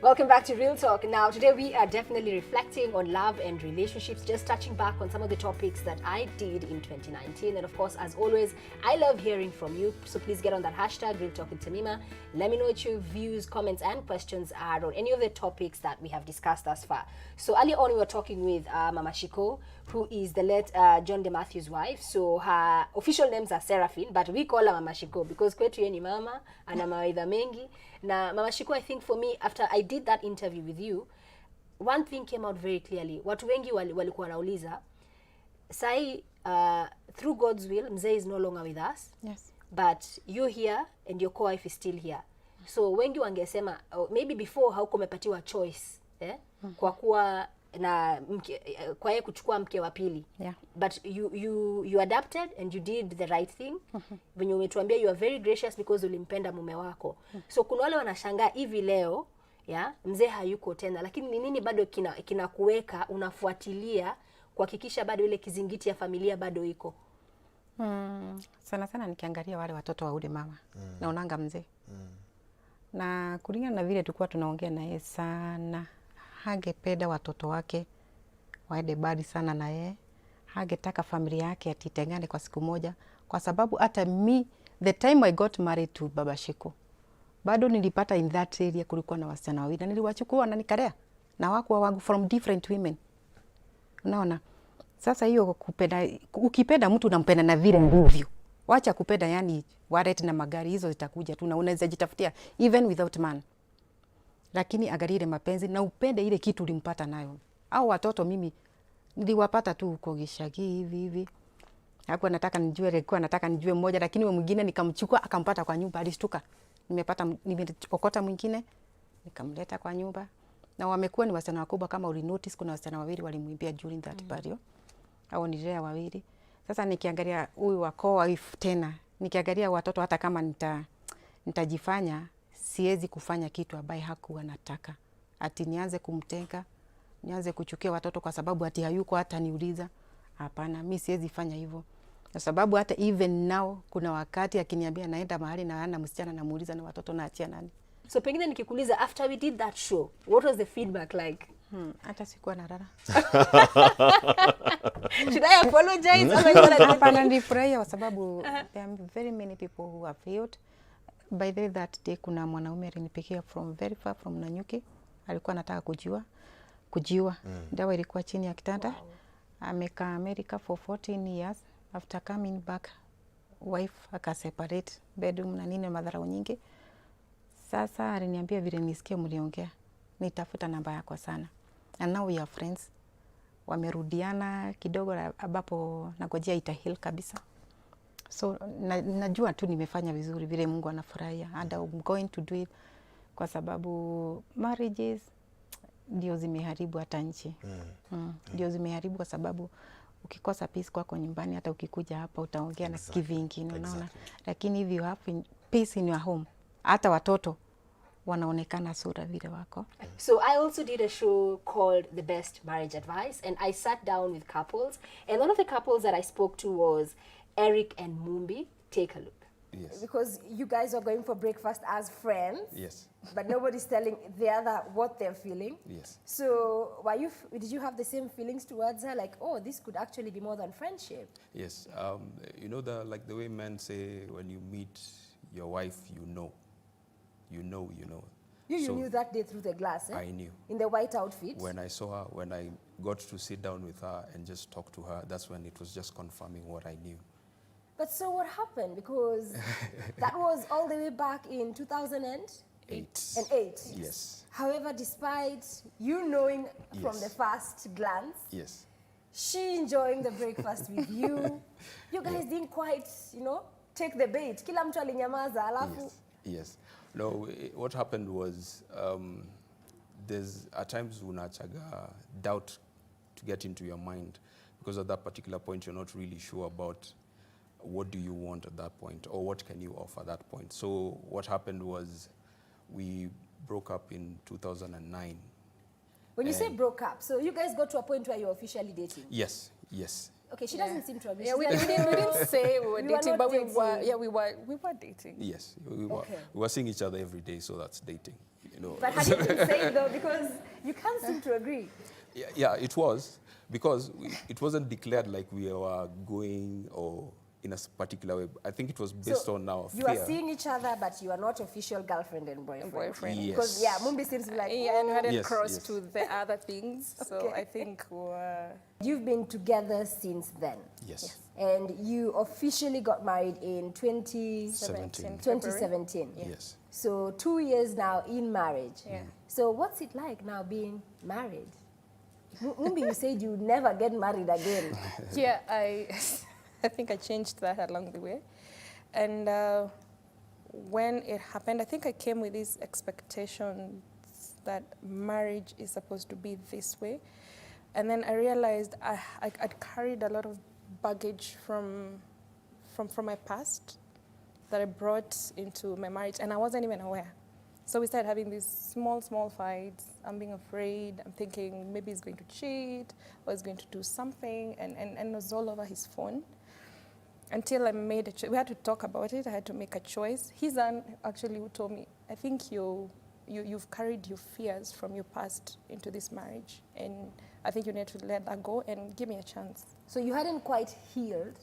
Welcome back to Real Talk. Now, today we are definitely reflecting on love and relationships, just touching back on some of the topics that I did in 2019. And of course, as always, I love hearing from you. So please get on that hashtag, Real Talk with Tamima. Let me know what your views, comments, and questions are on any of the topics that we have discussed thus far. So earlier on, we were talking with Mama Shiko, who is the late John DeMathew's wife. So her official names are Sarafina, but we call her Mama Shiko because kwetu yeye ni mama, ana mawaidha mengi. Na Mama Shiko, I think for me, after I did that interview with you, one thing came out very clearly. Watu wengi walikuwa wanauliza, sai through God's will, mzee is no longer with us. Yes. But you here and your co-wife is still here. So wengi wangesema, maybe before hauko umepatiwa choice, kwa kuwa na kwa yeye kuchukua mke wa pili. Yeah. But you adapted and you did the right thing. Venye umetuambia you are very gracious because ulimpenda mume wako. So kuna wale wanashangaa hivi leo, mzee hayuko tena, lakini ni nini bado kinakuweka unafuatilia kuhakikisha bado ile kizingiti ya familia bado iko? Sana sana nikiangalia wale watoto wa ule mama, naonanga mzee. Na kulingana na vile tulikuwa tunaongea na yeye sana, hangependa watoto wake waende bali sana na yeye. Hangetaka familia yake atitengane kwa siku moja, kwa sababu hata the time I got married to Baba Shiko, bado nilipata in that area kulikuwa na wasichana wawili, na niliwachukua na nikalea na wako wangu from different women. Unaona? Sasa hiyo kupenda, ukipenda mtu unampenda na vile ndivyo. Wacha kupenda yani wallet na magari, hizo zitakuja tu na unaweza jitafutia even without man. Lakini angalia ile mapenzi na upende ile kitu ulimpata nayo. Au watoto mimi niliwapata tu huko Gishagi hivi. Hakuwa nataka nijue mmoja, lakini wewe mwingine nikamchukua akampata kwa nyumba, alishtuka. Nimeokota mwingine nikamleta kwa nyumba. Na wamekuwa ni wasichana wakubwa, kama uli notice kuna wasichana wawili walimwimbia during that burial. Au ni Rea wawili. Sasa nikiangalia huyu wako wife tena, nikiangalia watoto, hata kama nitajifanya siwezi kufanya kitu ambaye hakuwa nataka. Ati nianze kumtenga, nianze kuchukia watoto kwa sababu ati hayuko, hata niuliza. Hapana, mimi siwezi fanya hivyo. Kwa sababu hata even now kuna wakati akiniambia naenda mahali na ana msichana, namuuliza na watoto naachia nani? So pengine nikikuuliza, after we did that show, what was the feedback like? Hata sikuwa na rara. Should I apologize? Hapana, nilifurahia kwa sababu there are very many people who have failed. By the way, that day kuna mwanaume alinipigia from very far from Nanyuki. Alikuwa anataka kujiua. Dawa ilikuwa chini ya kitanda. Wow. Amekaa America for 14 years. After coming back, wife akaseparate bedroom na nini, madharau nyingi. Sasa aliniambia vile nisikia mliongea, nitafuta namba yako sana. And now we are friends. Wamerudiana kidogo, ambapo nagojea itahil kabisa. So najua tu nimefanya vizuri vile Mungu anafurahia, and I'm going to do it, kwa sababu marriages ndio zimeharibu hata nchi. Ndio zimeharibu kwa sababu ukikosa peace kwako nyumbani, hata ukikuja hapa utaongea na kivingine, unaona. Lakini if you have peace in your home, hata watoto wanaonekana sura vile wako. So I also did a show called The Best Marriage Advice, and I sat down with couples, and one of the couples that I spoke to was Eric and Mumbi. Take a look. Yes. Because you guys are going for breakfast as friends. Yes. But nobody's telling the other what they're feeling. Yes. So did you have the same feelings towards her? Like, oh, this could actually be more than friendship. Yes. You know, like the way men say, when you meet your wife, you know. You know. You knew that day through the glass, eh? I knew. In the white outfit? When I saw her, when I got to sit down with her and just talk to her, that's when it was just confirming what I knew. But so what happened? Because that was all the way back in 2008. Yes. However, despite you knowing from the first glance, yes, she enjoying the breakfast with you, you guys didn't quite, take the bait. Kila mtu alinyamaza, alafu. Yes. No, what happened was there's at times unachaga doubt to get into your mind, because at that particular point you're not really sure about what do you want at that point, or what can you offer at that point. So what happened was we broke up in 2009. When you say broke up, so you guys got to a point where you're officially dating? Yes. Okay, she doesn't seem to agree. Yeah, we didn't say we were dating, but we dating. were dating. Yes, we were seeing each other every day, so that's dating. But how did you say it though? Because you can't seem to agree. Yeah, it was, because it wasn't declared like we were going or in a particular way. I think it was based on our fear. You are seeing each other, but you are not official girlfriend and boyfriend. Yes. Because Mumbi seems like, and we hadn't crossed to the other things. So I think you've been together since then. Yes. And you officially got married in 2017. Yes. So 2 years now in marriage. Yeah. So what's it like now being married? Mumbi, you said you never get married again. Yeah, I think I changed that along the way. And when it happened, I think I came with these expectations that marriage is supposed to be this way. And then I realized I'd carried a lot of baggage from my past that I brought into my marriage, and I wasn't even aware. So we started having these small fights. I'm being afraid. I'm thinking maybe he's going to cheat or he's going to do something, and it was all over his phone. Until I made a choice. We had to talk about it. I had to make a choice. His son actually who told me, I think you've carried your fears from your past into this marriage, and I think you need to let that go and give me a chance. So you hadn't quite healed,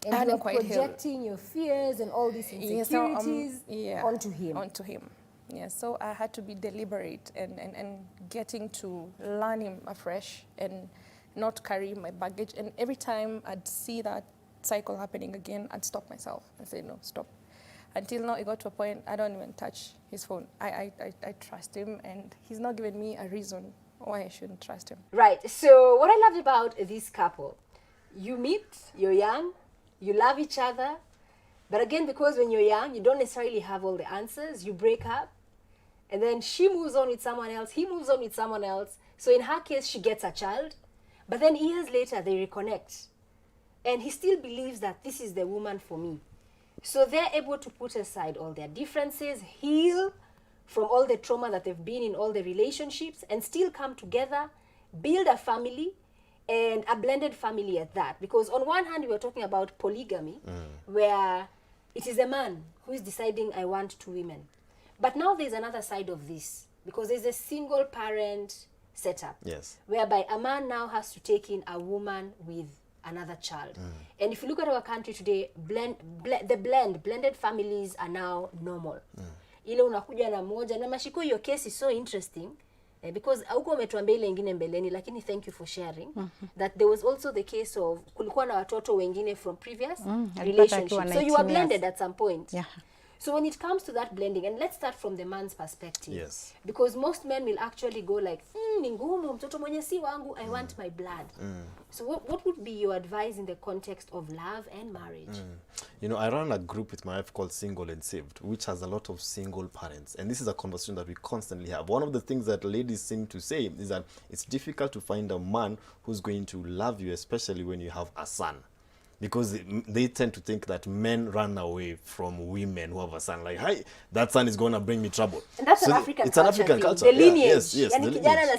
and you were projecting your fears and all these insecurities onto him. Onto him. Yeah, so I had to be deliberate and getting to learn him afresh and not carry my baggage. And every time I'd see that cycle happening again, I'd stop myself and say, no, stop. Until now, it got to a point I don't even touch his phone. I trust him, and he's not giving me a reason why I shouldn't trust him. Right. So what I loved about this couple, you meet, you're young, you love each other, but again, because when you're young, you don't necessarily have all the answers. You break up, and then she moves on with someone else, he moves on with someone else. So in her case, she gets a child, but then years later, they reconnect. And he still believes that this is the woman for me. So they're able to put aside all their differences, heal from all the trauma that they've been in all the relationships, and still come together, build a family, and a blended family at that. Because on one hand, we were talking about polygamy, where it is a man who is deciding, I want 2 women. But now there's another side of this, because there's a single parent setup. Yes. Whereby a man now has to take in a woman with another child. And if you look at our country today, blended families are now normal. Ile unakuja na moja, na Mashiko, your case is so interesting because huko umetuambia ile ingine mbeleni, lakini thank you for sharing that there was also the case of kulikuwa na watoto wengine from previous relationships. So you were blended at some point. Yeah. So when it comes to that blending, and let's start from the man's perspective. Yes. Because most men will actually go like, ni ngumu, mtoto mwenye si wangu, I want my blood. So what would be your advice in the context of love and marriage? You know, I run a group with my wife called Single and Saved, which has a lot of single parents. And this is a conversation that we constantly have. One of the things that ladies seem to say is that it's difficult to find a man who's going to love you, especially when you have a son. Because they tend to think that men run away from women who have a son. Like, hi, that son is going to bring me trouble. And that's an African culture. It's an African culture. The lineage. Yes, the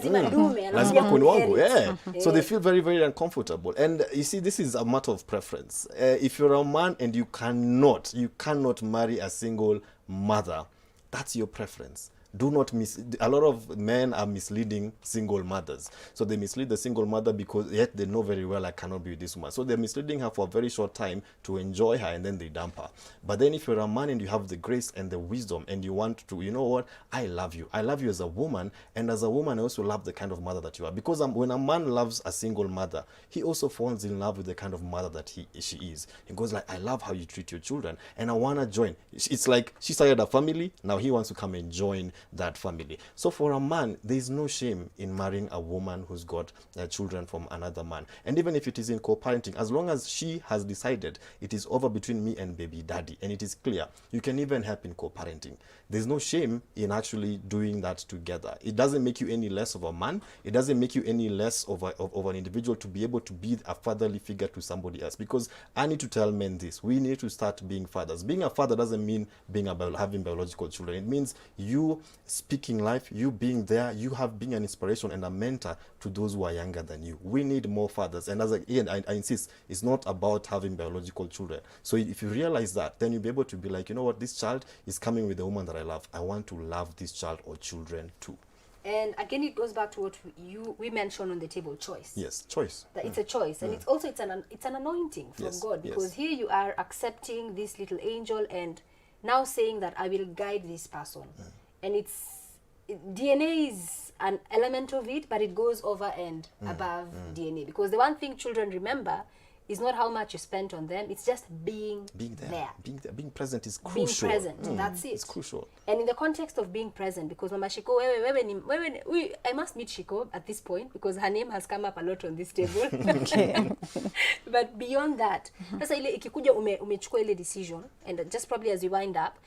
lineage. So they feel very, very uncomfortable. And you see, this is a matter of preference. If you're a man and you cannot marry a single mother, that's your preference. Do not a lot of men are misleading single mothers. So they mislead the single mother because yet they know very well I cannot be with this woman. So they're misleading her for a very short time to enjoy her, and then they dump her. But then if you're a man and you have the grace and the wisdom and you want to, you know what, I love you as a woman, and as a woman I also love the kind of mother that you are. Because when a man loves a single mother, he also falls in love with the kind of mother that she is. He goes like, I love how you treat your children and I want to join. It's like she started a family, now he wants to come and join that family. So for a man, there is no shame in marrying a woman who's got children from another man. And even if it is in co-parenting, as long as she has decided it is over between me and baby daddy, and it is clear, you can even help in co-parenting. There's no shame in actually doing that together. It doesn't make you any less of a man. It doesn't make you any less of an individual to be able to be a fatherly figure to somebody else. Because I need to tell men this. We need to start being fathers. Being a father doesn't mean having biological children. It means you speaking life, you being there, you have being an inspiration and a mentor to those who are younger than you. We need more fathers. And I insist, it's not about having biological children. So if you realize that, then you'll be able to be like, you know what, this child is coming with a woman that I love. I want to love this child or children too. And again, it goes back to what we mentioned on the table, choice. Yes, choice. That it's a choice, and it's also it's an anointing from God, because here you are accepting this little angel and now saying that I will guide this person, and DNA is an element of it, but it goes over and above DNA, because the one thing children remember is not how much you spent on them, it's just being there. Being present is crucial. Being present, that's it. It's crucial. And in the context of being present, because Mama Shiko, I must meet Shiko at this point, because her name has come up a lot on this table. Okay. But beyond that, sasa ile ikikuja umechukua ile decision, and just probably as we wind up,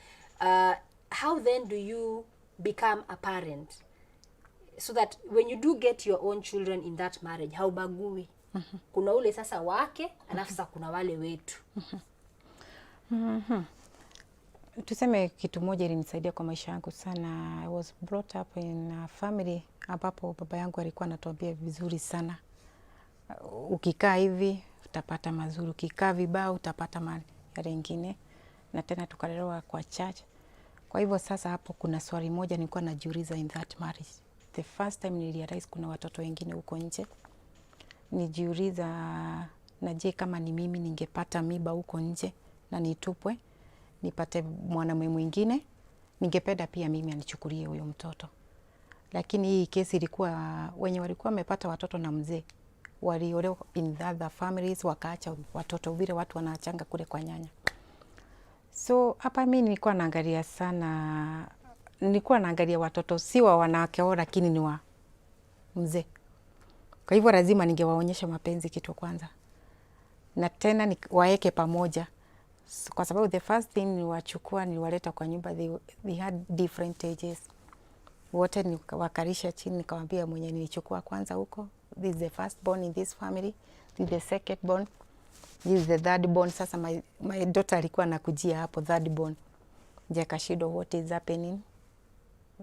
how then do you become a parent? So that when you do get your own children in that marriage, haubagui. Kuna ule sasa wake, alafu sasa kuna wale wetu. Tuseme kitu moja ilinisaidia kwa maisha yangu sana. I was brought up in a family ambapo baba yangu alikuwa anatuambia vizuri sana. Ukikaa hivi utapata mazuri, ukikaa vibaya utapata mali ya wengine. Na tena tukalelewa kwa church. Kwa hivyo sasa hapo kuna swali moja nilikuwa najiuliza in that marriage. The first time nilirealize kuna watoto wengine huko nje. Nijiuliza na je kama ni mimi ningepata miba huko nje na nitupwe nipate mwanamume mwingine, ningependa pia mimi anichukulie huyo mtoto. Lakini hii kesi ilikuwa wenye walikuwa wamepata watoto na mzee waliolewa in the other families, wakaacha watoto vile watu wanaachanga kule kwa nyanya. So hapa mimi nilikuwa naangalia sana, nilikuwa naangalia watoto si wa wanawake wao, lakini ni wa mzee. Kwa hivyo lazima ningewaonyesha mapenzi kitu kwanza. Na tena waeke pamoja. Kwa sababu the first thing niwachukua niliwaleta kwa nyumba, they had different ages. Wote nikawakarisha chini nikamwambia mwenye nilichukua kwanza huko, this is the first born in this family, this is the second born, this is the third born. Sasa my daughter alikuwa anakujia hapo third born. Je, kashido what is happening?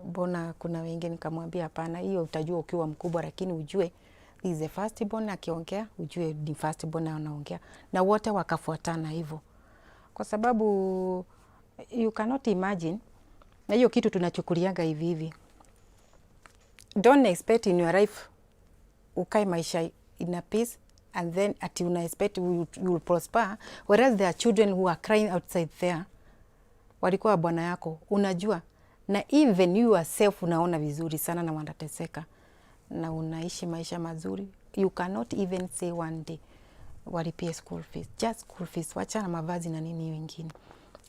Bona kuna wengine nikamwambia hapana, hiyo utajua ukiwa mkubwa, lakini ujue this is the first born akiongea, ujue ni first born anaongea. Na wote wakafuatana hivyo. Kwa sababu you cannot imagine, na hiyo kitu tunachukulianga hivi hivi. Don't expect in your life ukae maisha in a peace and then ati una expect you will prosper, whereas there are children who are crying outside there. Walikuwa bwana yako, unajua, na even you yourself unaona vizuri sana na wanateseka na unaishi maisha mazuri. You cannot even say one day walipie school fees, just school fees, wacha na mavazi na nini wengine.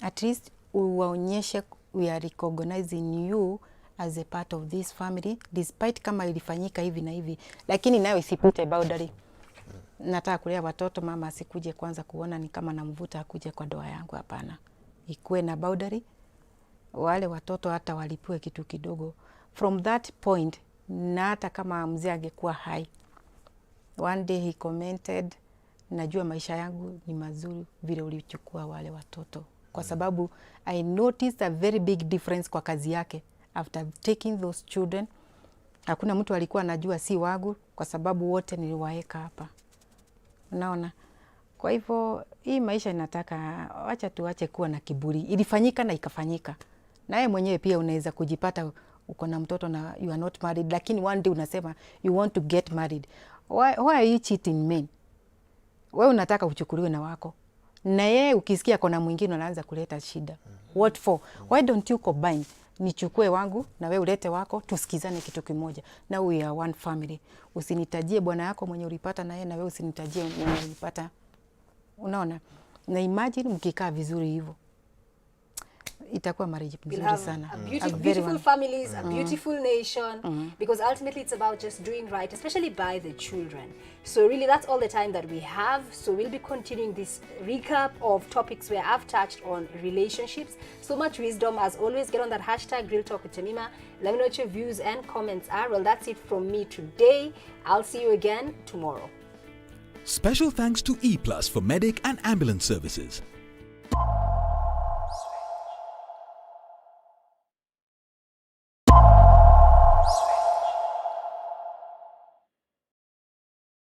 At least uwaonyeshe we are recognizing you as a part of this family, despite kama ilifanyika hivi na hivi, lakini nayo isipite boundary. Nataka kulea watoto, mama asikuje kwanza kuona ni kama namvuta akuje kwa ndoa yangu, hapana. Ikuwe na boundary. Wale watoto hata walipiwe kitu kidogo. From that point, na hata kama mzee angekuwa hai, one day he commented, najua maisha yangu ni mazuri vile ulichukua wale watoto. Kwa sababu I noticed a very big difference kwa kazi yake. After taking those children, hakuna mtu alikuwa anajua si wangu, kwa sababu wote niliwaeka hapa. Unaona? Kwa hivyo hii maisha inataka, wacha tuache kuwa na kiburi. Ilifanyika na ikafanyika. Naye mwenyewe pia unaweza kujipata uko na mtoto na you are not married, lakini one day unasema you want to get married. Why are you cheating men? Wewe unataka uchukuliwe na wako. Na yeye ukisikia kona mwingine anaanza kuleta shida. What for? Why don't you combine? Nichukue wangu na wewe ulete wako, tusikizane kitu kimoja. Now we are one family. Usinitajie bwana yako mwenye ulipata na yeye, na wewe usinitajie mwenye ulipata. Unaona? Na imagine mkikaa vizuri hivyo, itakuwa marriage mzuri sana. Beautiful families, a beautiful nation, because ultimately it's about just doing right, especially by the children. So really that's all the time that we have. So we'll be continuing this recap of topics where I've touched on relationships. So much wisdom as always. Get on that hashtag Real Talk with Temima. Let me know what your views and comments are. Well, that's it from me today. I'll see you again tomorrow. Special thanks to E+ for medic and ambulance services.